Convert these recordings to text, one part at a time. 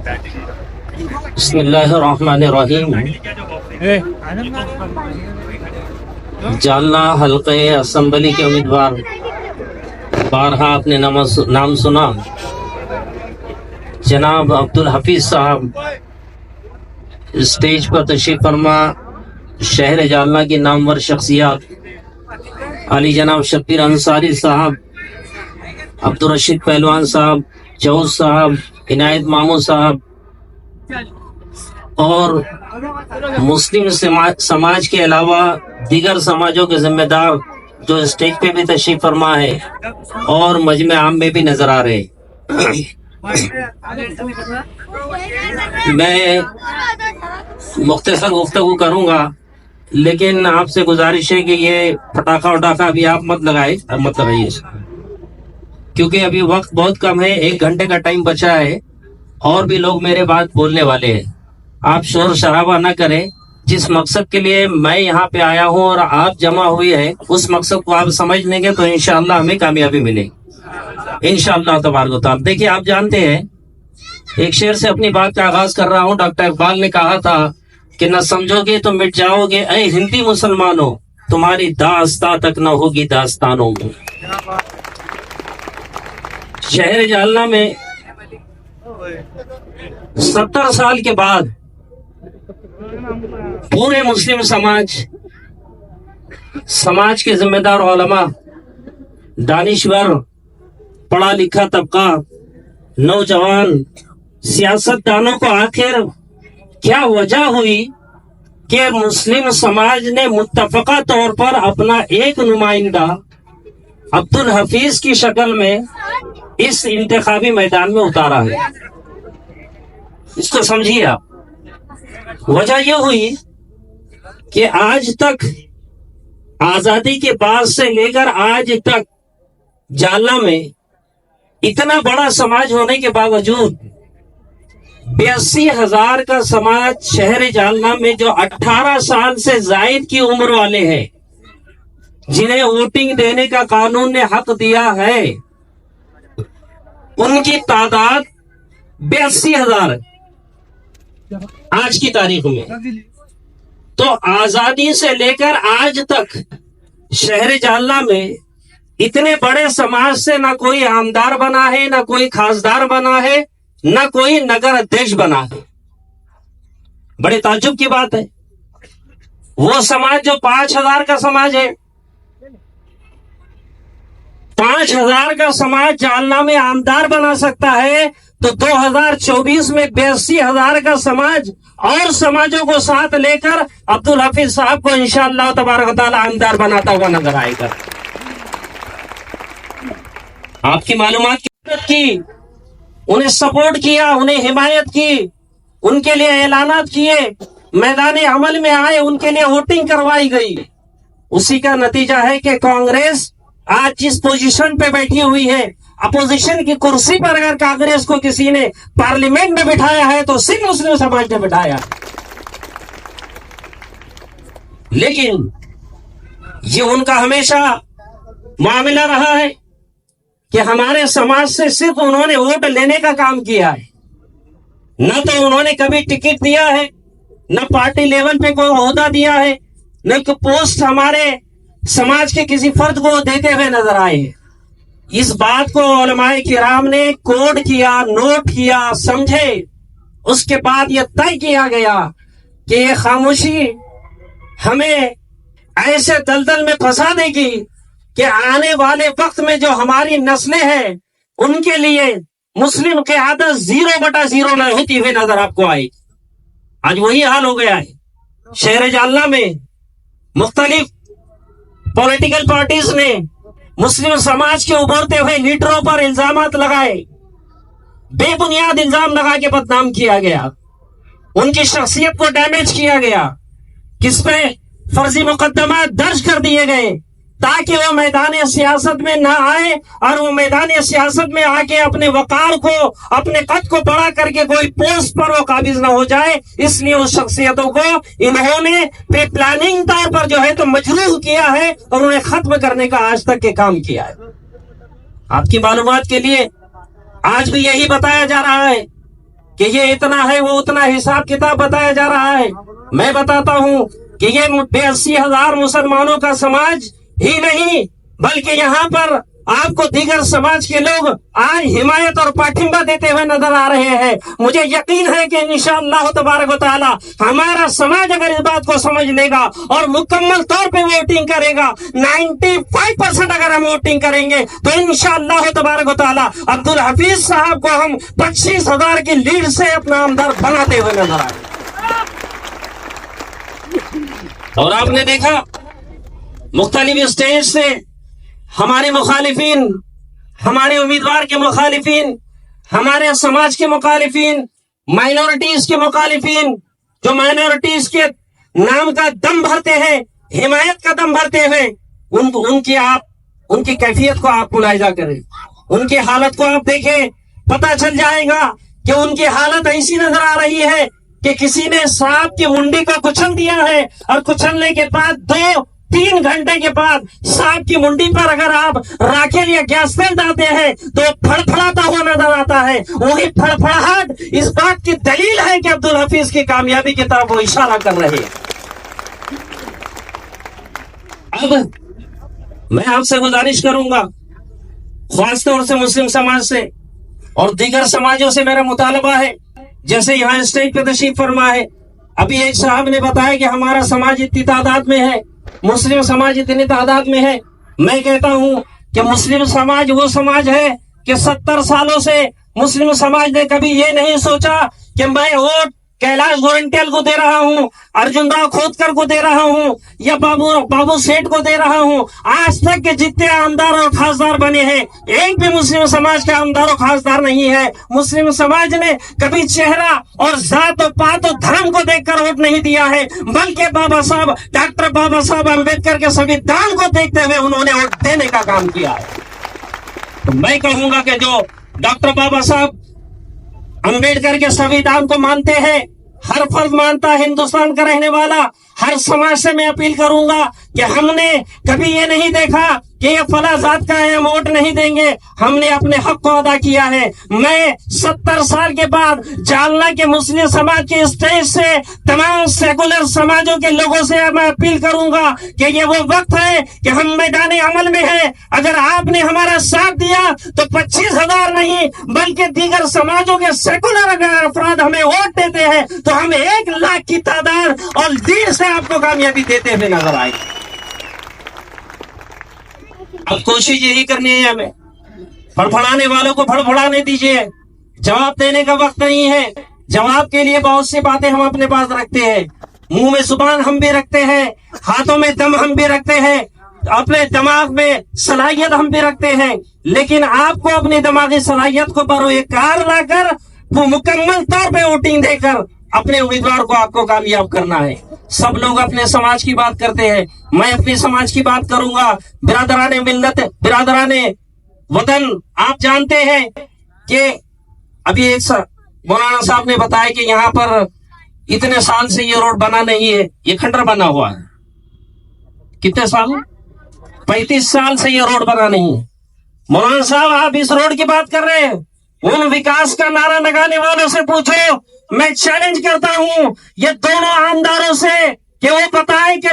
بسم اللہ الرحمن الرحیم۔ جالنا حلقہ اسمبلی کے امیدوار، بارہا اپنے نام سنا، جناب عبدالحفیظ صاحب اسٹیج پر تشریف فرما۔ شہر جالنا کی نامور شخصیات علی جناب شبیر انصاری صاحب، عبدالرشید پہلوان صاحب، جوز صاحب، عنایت مامو صاحب اور مسلم سماج کے علاوہ دیگر سماجوں کے ذمہ دار جو اسٹیج پہ بھی تشریف فرما ہے اور مجمع عام میں بھی نظر آ رہے۔ میں مختصر گفتگو کروں گا، لیکن آپ سے گزارش ہے کہ یہ پٹاخہ وٹاخہ ابھی آپ مت لگائیے، کیونکہ ابھی وقت بہت کم ہے، 1 گھنٹے کا ٹائم بچا ہے اور بھی لوگ میرے بات بولنے والے ہیں۔ آپ شور شرابہ نہ کریں۔ جس مقصد کے لیے میں یہاں پہ آیا ہوں اور آپ جمع ہوئی ہے، اس مقصد کو آپ سمجھ لیں گے تو انشاءاللہ ہمیں کامیابی ملے گی انشاءاللہ تبارک و تعالی۔ دیکھیے، آپ جانتے ہیں، ایک شعر سے اپنی بات کا آغاز کر رہا ہوں۔ ڈاکٹر اقبال نے کہا تھا کہ نہ سمجھو گے تو مٹ جاؤ گے اے ہندی مسلمانوں، تمہاری داستاں تک نہ ہوگی داستانوں میں۔ شہر جالنا میں 70 سال کے بعد پورے مسلم سماج کے ذمہ دار علماء، دانشور، پڑھا لکھا طبقہ، نوجوان، سیاست دانوں کو آخر کیا وجہ ہوئی کہ مسلم سماج نے متفقہ طور پر اپنا ایک نمائندہ عبدالحفیظ کی شکل میں اس انتخابی میدان میں اتارا ہے؟ اس کو سمجھیے آپ۔ وجہ یہ ہوئی کہ آج تک، آزادی کے بعد سے لے کر آج تک، جالنا میں اتنا بڑا سماج ہونے کے باوجود 82,000 کا سماج شہر جالنا میں جو 18 سال سے زائد کی عمر والے ہیں، جنہیں ووٹنگ دینے کا قانون نے حق دیا ہے، ان کی تعداد 82,000 آج کی تاریخ میں۔ تو آزادی سے لے کر آج تک شہر جالنا میں اتنے بڑے سماج سے نہ کوئی عامدار بنا ہے، نہ کوئی خاصدار بنا ہے، نہ کوئی نگر ادھیش بنا ہے۔ بڑے تعجب کی بات ہے۔ وہ سماج جو 5,000 کا سماج ہے، 5,000 کا سماج جالنا میں عامدار بنا سکتا ہے، تو 2024 میں 82,000 کا سماج اور سماجوں کو ساتھ لے کر عبدالحفیظ صاحب کو انشاءاللہ تبارک و تعالی عامدار بناتا ہوا نظر آئے گا۔ آپ کی معلومات کی، انہیں سپورٹ کیا، انہیں حمایت کی، ان کے لیے اعلانات کیے، میدان عمل میں آئے، ان کے لیے ووٹنگ کروائی گئی۔ اسی کا نتیجہ ہے کہ کانگریس آج جس پوزیشن پہ بیٹھی ہوئی ہے، اپوزیشن کی کرسی پر اگر کانگریس کو کسی نے پارلیمنٹ میں بٹھایا ہے تو صرف مسلم سماج نے بٹھایا۔ لیکن یہ ان کا ہمیشہ معاملہ رہا ہے کہ ہمارے سماج سے صرف انہوں نے ووٹ لینے کا کام کیا ہے، نہ تو انہوں نے کبھی ٹکٹ دیا ہے، نہ پارٹی لیول پہ کوئی عہدہ دیا ہے، نہ کوئی پوسٹ ہمارے سماج کے کسی فرد کو دیتے ہوئے نظر آئے ہیں۔ اس بات کو علماء کرام نے کوڈ کیا، نوٹ کیا، سمجھے۔ اس کے بعد یہ طے کیا گیا کہ یہ خاموشی ہمیں ایسے دلدل میں پھنسا دے گی کہ آنے والے وقت میں جو ہماری نسلیں ہیں، ان کے لیے مسلم قیادت 0/0 نہ ہوتی ہوئی نظر آپ کو آئے۔ آج وہی حال ہو گیا ہے۔ شہر جالنا میں مختلف پولیٹیکل پارٹیز نے مسلم سماج کے ابھرتے ہوئے لیڈروں پر الزامات لگائے، بے بنیاد الزام لگا کے بدنام کیا گیا، ان کی شخصیت کو ڈیمیج کیا گیا، کس پہ فرضی مقدمات درج کر دیے گئے تاکہ وہ میدان سیاست میں نہ آئے، اور وہ میدان سیاست میں آ کے اپنے وقار کو، اپنے قد کو بڑا کر کے کوئی پوسٹ پر وہ قابض نہ ہو جائے۔ اس لیے اس شخصیتوں کو انہوں نے پری پلاننگ طور پر جو ہے تو مجروح کیا ہے اور انہیں ختم کرنے کا آج تک کے کام کیا ہے۔ آپ کی معلومات کے لیے آج بھی یہی بتایا جا رہا ہے کہ یہ اتنا ہے وہ اتنا، حساب کتاب بتایا جا رہا ہے. میں بتاتا ہوں کہ یہ 82,000 مسلمانوں کا سماج ہی نہیں بلکہ یہاں پر آپ کو دیگر سماج کے لوگ آج حمایت اور پاٹھنبا دیتے ہوئے نظر آ رہے ہیں. مجھے یقین ہے کہ انشاءاللہ تبارک و تعالی ہمارا سماج اگر اس بات کو سمجھ لے گا اور مکمل طور پہ ووٹنگ کرے گا، 95% اگر ہم ووٹنگ کریں گے تو انشاءاللہ تبارک و تعالی عبدالحفیظ صاحب کو ہم 25,000 کی لیڈ سے اپنا آمدار بناتے ہوئے نظر آئے. اور آپ نے دیکھا مختلف اسٹیج سے ہمارے مخالفین، ہمارے امیدوار کے مخالفین، ہمارے سماج کے مخالفین، مائنورٹیز کے مخالفین، جو مائنورٹیز کے نام کا دم بھرتے ہیں، حمایت کا دم بھرتے ہیں، ان کی کیفیت کو آپ ملاحظہ کریں، ان کی حالت کو آپ دیکھیں، پتہ چل جائے گا کہ ان کی حالت ایسی نظر آ رہی ہے کہ کسی نے سانپ کی منڈی کو کچل دیا ہے، اور کچلنے کے بعد 2-3 گھنٹے کے بعد سانپ کی منڈی پر اگر آپ راکھیل یا گیس تیل ڈالتے ہیں تو پھڑپھڑاتا ہوا نظر آتا ہے. وہی پھڑپھڑاہٹ اس بات کی دلیل ہے کہ عبدالحفیظ کی کامیابی کی طرف وہ اشارہ کر رہے ہیں. اب میں آپ سے گزارش کروں گا، خاص طور سے مسلم سماج سے اور دیگر سماجوں سے میرا مطالبہ ہے، جیسے یہاں اسٹیج پہ تشریف فرما ہے، ابھی ایک صاحب نے بتایا کہ ہمارا سماج اتنی تعداد میں ہے، مسلم سماج اتنی تعداد میں ہے. میں کہتا ہوں کہ مسلم سماج وہ سماج ہے کہ 70 سالوں سے مسلم سماج نے کبھی یہ نہیں سوچا کہ میں ووٹ کیلاش گورنٹیل کو دے رہا ہوں، ارجن راؤ کھوتکر کو دے رہا ہوں، یا بابو سیٹھ کو دے رہا ہوں. آج تک کے جتنے آمدار اور خاصدار بنے ہیں ایک بھی مسلم سماج کا آمدار اور خاصدار نہیں ہے. مسلم سماج نے کبھی چہرہ اور ذات و پات و دھرم کو دیکھ کر ووٹ نہیں دیا ہے، بلکہ ڈاکٹر بابا صاحب امبیڈکر کے سنویدھان کو دیکھتے ہوئے انہوں نے ووٹ دینے کا کام کیا ہے. تو میں کہوں گا کہ جو ڈاکٹر بابا صاحب امبیڈکر کے سنویدھان کو مانتے ہیں، ہر فرد مانتا ہے ہندوستان کا رہنے والا، ہر سماج سے میں اپیل کروں گا کہ ہم نے کبھی یہ نہیں دیکھا کہ یہ فلاں ذات کا ہے ہم ووٹ نہیں دیں گے. ہم نے اپنے حق کو ادا کیا ہے. میں 70 سال کے بعد جالنا کے مسلم سماج کے اسٹیج سے تمام سیکولر سماجوں کے لوگوں سے میں اپیل کروں گا کہ یہ وہ وقت ہے کہ ہم میدان عمل میں ہیں. اگر آپ نے ہمارا ساتھ دیا تو 25,000 نہیں بلکہ دیگر سماجوں کے سیکولر اگر افراد ہمیں ووٹ دیتے ہیں تو ہم 1 لاکھ کی تعداد اور 1.5 سے آپ کو کامیابی دیتے ہوئے نظر آئے. اب کوشش یہی کرنی ہے ہمیں، پھڑپھڑانے والوں کو پھڑپھڑانے دیجیے، جواب دینے کا وقت نہیں ہے. جواب کے لیے بہت سی باتیں ہم اپنے پاس رکھتے ہیں، منہ میں زبان ہم بھی رکھتے ہیں، ہاتھوں میں دم ہم بھی رکھتے ہیں، اپنے دماغ میں صلاحیت ہم بھی رکھتے ہیں، لیکن آپ کو اپنی دماغی صلاحیت کو بروئے-کار لا کر وہ مکمل طور پہ ووٹنگ دے کر اپنے امیدوار کو آپ کو کامیاب کرنا ہے. سب لوگ اپنے سماج کی بات کرتے ہیں، میں اپنی سماج کی بات کروں گا. برادران ملت، برادران وطن، آپ جانتے ہیں کہ ابھی ایک مولانا صاحب نے بتایا کہ یہاں پر اتنے سال سے یہ روڈ بنا نہیں ہے، یہ کھنڈر بنا ہوا ہے. کتنے سال؟ 35 سال سے یہ روڈ بنا نہیں ہے. مولانا صاحب آپ اس روڈ کی بات کر رہے ہیں، ان وکاس کا نعرہ لگانے والوں سے پوچھو. میں چیلنج کرتا ہوں یہ دونوں آمداروں سے کہ وہ بتائیں کہ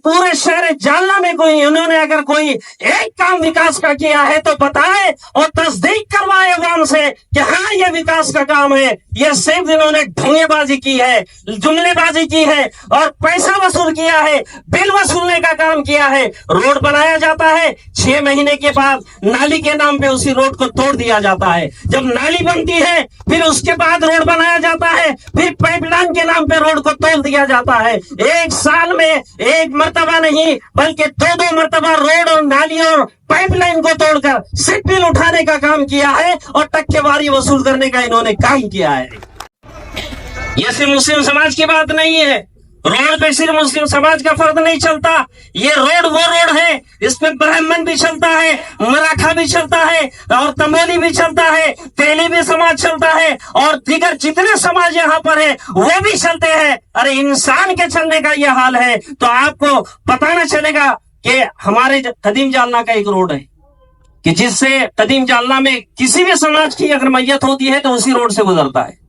پورے شہر جالنا میں انہوں نے اگر کوئی ایک کام وکاس کا کیا ہے تو بتائے اور تصدیق کروائے عوام سے کہ ہاں یہ وکاس کا کام ہے. یہ صرف انہوں نے ڈھونگے بازی کی ہے، جملے بازی کی ہے اور پیسہ وصول کیا ہے، بل وصولنے کا کام کیا ہے. روڈ بنایا جاتا ہے، 6 مہینے کے بعد نالی کے نام پہ اسی روڈ کو توڑ دیا جاتا ہے. جب نالی بنتی ہے پھر اس کے بعد روڈ بنایا جاتا ہے، پھر پائپ لائن کے نام پہ روڈ کو توڑ دیا جاتا ہے. ایک سال میں ایک مرتبہ نہیں بلکہ 2 مرتبہ روڈ اور نالی اور پائپ لائن کو توڑ کر سٹ بل اٹھانے کا کام کیا ہے اور ٹکے واری وصول کرنے کا انہوں نے کام کیا ہے. یہ صرف مسلم سماج کی بات نہیں ہے، روڈ پہ صرف مسلم سماج کا فرد نہیں چلتا. یہ روڈ وہ روڈ ہے، اس پہ برہمن بھی چلتا ہے، مراٹھا بھی چلتا ہے اور تمولی بھی چلتا ہے، تیلی بھی سماج چلتا ہے اور دیگر جتنے سماج یہاں پر ہیں وہ بھی چلتے ہیں. ارے انسان کے چلنے کا یہ حال ہے تو آپ کو پتہ نہ چلے گا کہ ہمارے قدیم جالنا کا ایک روڈ ہے کہ جس سے قدیم جالنا میں کسی بھی سماج کی اگر میت ہوتی ہے تو اسی روڈ سے گزرتا ہے.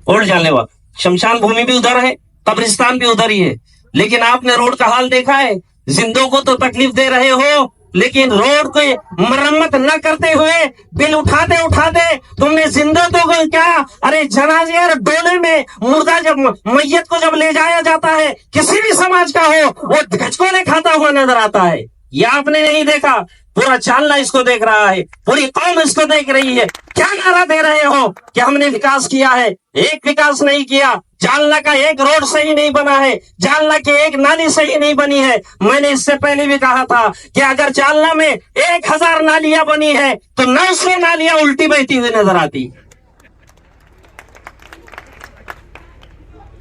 ووٹ ڈالنے والا. شمشان بھومی بھی ادھر ہے, قبرستان بھی ادھر ہی ہے. لیکن آپ نے روڈ کا حال دیکھا ہے؟ زندوں کو تو تکلیف دے رہے ہو, لیکن روڈ کو مرمت نہ کرتے ہوئے بل اٹھاتے اٹھاتے تم نے زندوں کو کیا, ارے جنازے اور ڈولے میں مردہ جب میت کو جب لے جایا جاتا ہے کسی بھی سماج کا ہو وہ گھچکولے کھاتا ہوا نظر آتا ہے. یہ آپ نے نہیں دیکھا, پورا چالنا اس کو دیکھ رہا ہے, پوری قوم اس کو دیکھ رہی ہے. کیا نعرہ دے رہے ہو کہ ہم نے وکاس کیا ہے؟ ایک وکاس نہیں کیا. جالنا کا ایک روڈ صحیح نہیں بنا ہے, جالنا کی ایک نالی صحیح نہیں بنی ہے. میں نے اس سے پہلے بھی کہا تھا کہ اگر جالنا میں 1000 نالیاں بنی ہے تو 900 نالیاں الٹی بہتی ہوئی نظر آتی.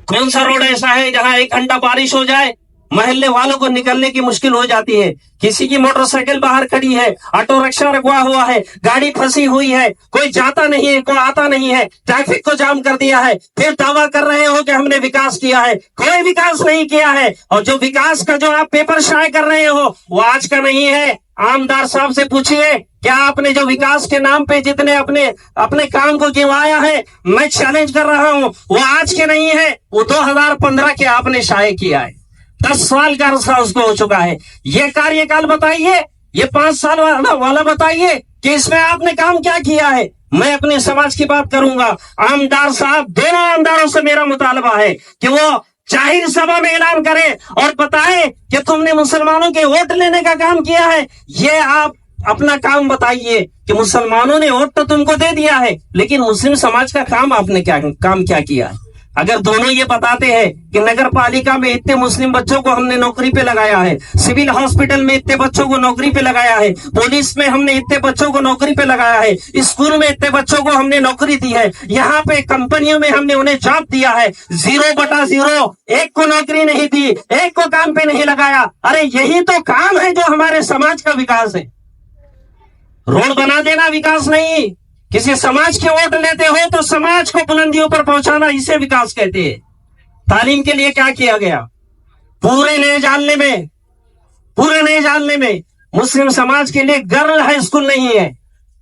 کون سا روڈ ایسا ہے جہاں 1 گھنٹہ بارش ہو جائے محلے والوں کو نکلنے کی مشکل ہو جاتی ہے؟ کسی کی موٹر سائیکل باہر کھڑی ہے, آٹو رکشا رکوا ہوا ہے, گاڑی پھنسی ہوئی ہے, کوئی جاتا نہیں ہے, کوئی آتا نہیں ہے, ٹریفک کو جام کر دیا ہے, پھر دعویٰ کر رہے ہو کہ ہم نے وکاس کیا ہے. کوئی وکاس نہیں کیا ہے. اور جو وکاس کا جو آپ پیپر شائع کر رہے ہو وہ آج کا نہیں ہے. آمدار صاحب سے پوچھئے کیا آپ نے جو وکاس کے نام پہ جتنے اپنے کام کو گنوایا ہے, میں چیلنج کر رہا ہوں, وہ آج کے نہیں ہے, وہ 2015 کے آپ نے شائع کیا ہے. 10 سال کا عرصہ اس کو ہو چکا ہے. یہ کاریہ کال بتائیے, یہ 5 سال والا بتائیے کہ اس میں آپ نے کام کیا کیا ہے. میں اپنے سماج کی بات کروں گا. آمدار صاحب, دونوں آمداروں سے میرا مطالبہ ہے کہ وہ ظاہر سبھا میں اعلان کرے اور بتائے کہ تم نے مسلمانوں کے ووٹ لینے کا کام کیا ہے. یہ آپ اپنا کام بتائیے کہ مسلمانوں نے ووٹ تو تم کو دے دیا ہے, لیکن مسلم سماج کا کام آپ نے کیا کیا ہے. اگر دونوں یہ بتاتے ہیں کہ نگر پالیکا میں اتنے مسلم بچوں کو ہم نے نوکری پہ لگایا ہے, سول ہاسپٹل میں اتنے بچوں کو نوکری پہ لگایا ہے, پولیس میں ہم نے اتنے بچوں کو نوکری پہ لگایا ہے, اسکول میں اتنے بچوں کو ہم نے نوکری دی ہے, یہاں پہ کمپنیوں میں ہم نے انہیں جاب دیا ہے, 0/0 ایک کو نوکری نہیں دی, ایک کو کام پہ نہیں لگایا. ارے یہی تو کام ہے جو ہمارے سماج کا وکاس ہے. روڈ بنا دینا وکاس نہیں. کسی سماج کے ووٹ لیتے ہو تو سماج کو بلندیوں پر پہنچانا, اسے وکاس کہتے ہیں. تعلیم کے لیے کیا کیا گیا؟ پورے نئے جاننے میں مسلم سماج کے لیے گرل ہائی اسکول نہیں ہے,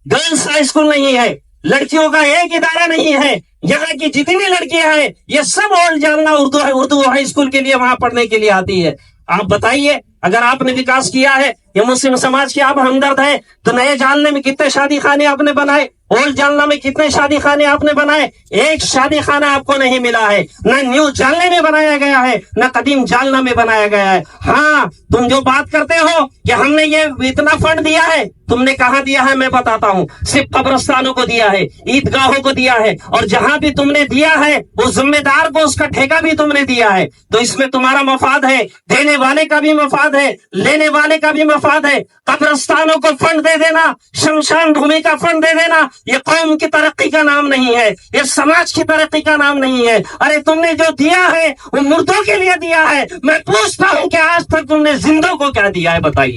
گرلز ہائی اسکول نہیں ہے, لڑکیوں کا ایک ادارہ نہیں ہے. یہاں کی جتنی لڑکیاں ہیں یہ سب اولڈ جالنا اردو ہائی اسکول کے لیے وہاں پڑھنے کے لیے آتی ہے. آپ بتائیے, اگر آپ نے وکاس کیا ہے, یہ مسلم سماج کے آپ ہمدرد ہیں, تو نئے جاننے میں کتنے شادی خانے آپ نے بنائے, اولڈ جالنا میں کتنے شادی خانے آپ نے بنائے؟ ایک شادی خانہ آپ کو نہیں ملا ہے. نہ نیو جالنے میں بنایا گیا ہے, نہ قدیم جالنا میں بنایا گیا ہے. ہاں, تم جو بات کرتے ہو کہ ہم نے یہ اتنا فنڈ دیا ہے, تم نے کہاں دیا ہے میں بتاتا ہوں. صرف قبرستانوں کو دیا ہے, عیدگاہوں کو دیا ہے, اور جہاں بھی تم نے دیا ہے وہ ذمہ دار کو اس کا ٹھیکہ بھی تم نے دیا ہے. تو اس میں تمہارا مفاد ہے, دینے والے کا بھی مفاد ہے, لینے والے کا بھی مفاد ہے. قبرستانوں کو فنڈ دے دینا, شمشان بھومی کا فنڈ دے دینا, یہ قوم کی ترقی کا نام نہیں ہے, یہ سماج کی ترقی کا نام نہیں ہے. ارے تم نے جو دیا ہے وہ مردوں کے لیے دیا ہے. میں پوچھتا ہوں کہ آج تک تم نے زندوں کو کیا دیا ہے, بتائیے.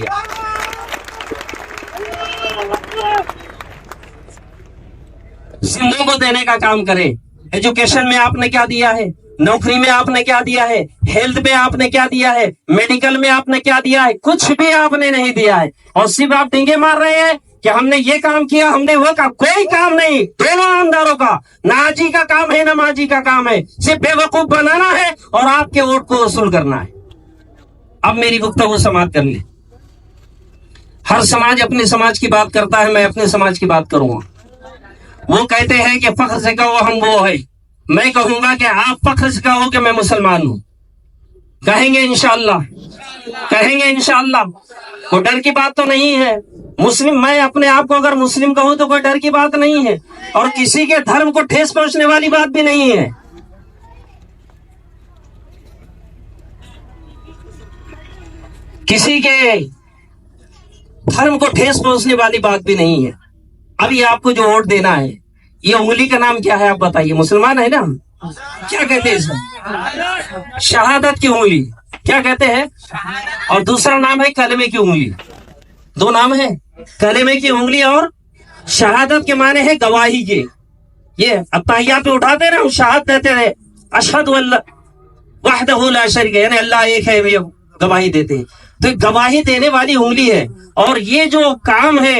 زندوں کو دینے کا کام کریں. ایجوکیشن میں آپ نے کیا دیا ہے, نوکری میں آپ نے کیا دیا ہے, ہیلتھ میں آپ نے کیا دیا ہے, میڈیکل میں آپ نے کیا دیا ہے؟ کچھ بھی آپ نے نہیں دیا ہے. اور صرف آپ ڈنگے مار رہے ہیں کہ ہم نے یہ کام کیا, ہم نے وہ کام. کوئی کام نہیں. دونوں آمداروں کا, نہ آجی کا کام ہے نہ ماجی کا کام ہے. صرف بے وقوف بنانا ہے اور آپ کے ووٹ کو وصول کرنا ہے. اب میری گفتگو سماعت کر لیں. ہر سماج اپنے سماج کی بات کرتا ہے, میں اپنے سماج کی بات کروں گا. وہ کہتے ہیں کہ فخر سے کہو ہم وہ ہے. میں کہوں گا کہ آپ فخر سے کہو کہ میں مسلمان ہوں. کہیں گے انشاءاللہ, کہیں گے انشاءاللہ. کوئی ڈر کی بات تو نہیں ہے. مسلم, میں اپنے آپ کو اگر مسلم کہوں تو کوئی ڈر کی بات نہیں ہے, اور کسی کے دھرم کو ٹھیس پہنچنے والی بات بھی نہیں ہے. کسی کے دھرم کو ٹھیس پہنچنے والی بات بھی نہیں ہے. ابھی آپ کو جو ووٹ دینا ہے, یہ انگلی کا نام کیا ہے آپ بتائیے؟ مسلمان ہے نا, کیا کہتے ہیں اس میں؟ شہادت کی انگلی, کیا کہتے ہیں؟ اور دوسرا نام ہے کلمے کی انگلی. 2 نام ہے, کلمے کی انگلی اور شہادت کے معنی ہے گواہی کے. یہ اتحیات پہ اٹھاتے رہے, ہم شہادت دیتے رہے, اشہد اللہ وحدہ لا شریک, یعنی اللہ ایک ہے, گواہی دیتے ہیں. تو گواہی دینے والی انگلی ہے. اور یہ جو کام ہے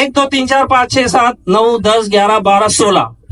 1 2 3 4 5 6 7 9 10 11 12 16